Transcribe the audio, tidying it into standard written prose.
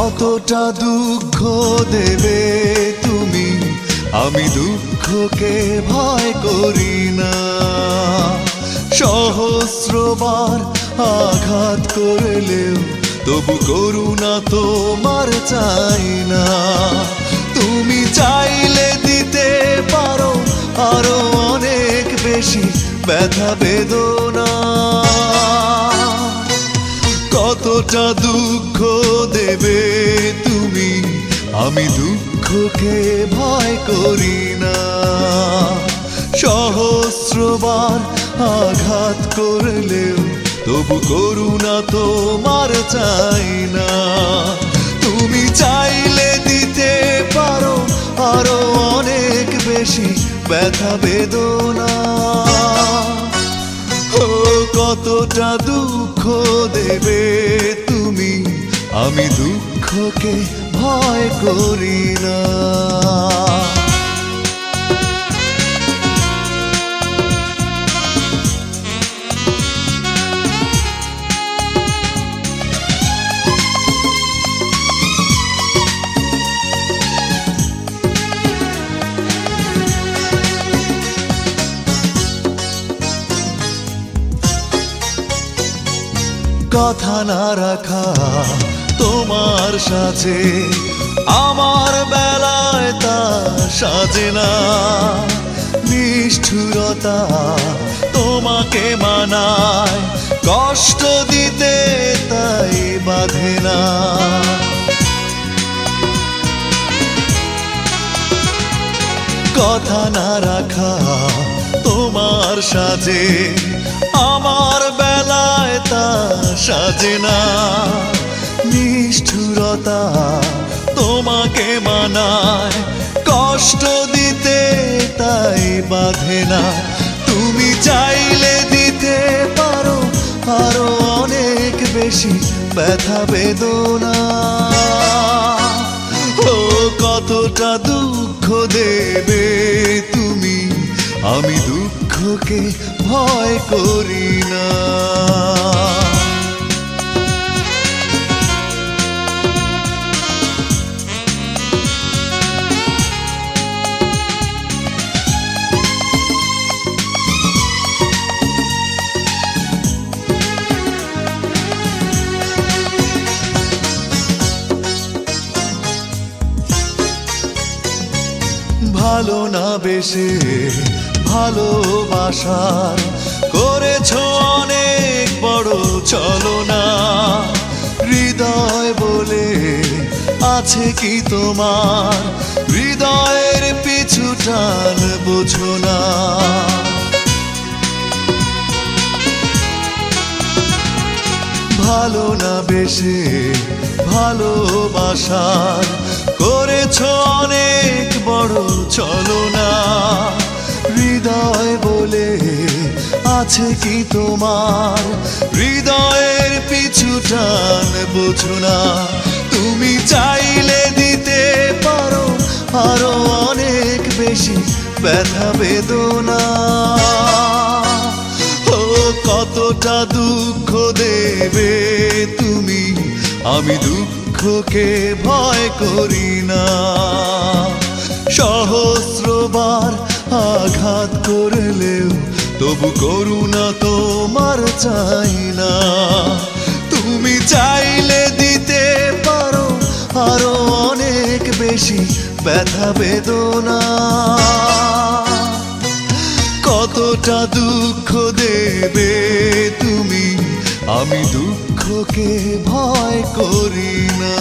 কতটা দুঃখ দেবে তুমি, আমি দুঃখকে ভয় করি না। সহস্রবার আঘাত করলেও তবু করুণা তোমার চাই না। তুমি চাইলে দিতে পারো আরো অনেক বেশি ব্যথা বেদনা। কতটা দুঃখ দেবে তুমি, আমি দুঃখকে ভয় করি না। সহস্রবার আঘাত করলেও তবু করুণা তোমার চাই না। তুমি চাইলে দিতে পারো আরো অনেক বেশি ব্যথা বেদনা। ও কতটা দুঃখ দেবে তুমি, আমি দুঃখকে ভয় করি না। কথা না রাখা তোমার সাথে আমার বেলায় তা সাজে না। নিষ্ঠুরতা তোমাকে মানায়, কষ্ট দিতে তাই বাধে না। কথা না রাখা তোমার সাথে আমার বেলায় তা সাজে না। নিষ্ঠুরতা তোমাকে মানায়, কষ্ট দিতে তাই বাধে না। তুমি চাইলে দিতে পারো আরো অনেক বেশি ব্যথা বেদনা। ও কতটা দুঃখ দেবে তুমি, আমি দুঃখকে ভয় করি না। ভালো না বেশে ভালোবাসার করেছ অনেক বড় ছলনা। হৃদয় বলে আছে কি তোমার, হৃদয়ের পিছু টান বোঝো না। ভালো না বেশে ভালোবাসার করেছ অনেক বড় ছলনা। হৃদয় বলে আছে কি তোমার, হৃদয়ের পিছু টান বোঝো না। তুমি চাইলে দিতে পারো আরো অনেক বেশি ব্যথা বেদনা। ও কতটা দুঃখ দেবে তুমি, আমি দুঃখকে ভয় করি না। সহস্রবার আঘাত করলেও তবু করুণা তোমার চাই না। তুমি চাইলে দিতে পারো আরো অনেক বেশি ব্যথা বেদনা। কতটা দুঃখ দেবে তুমি, আমি দুঃখকে ভয় করি না।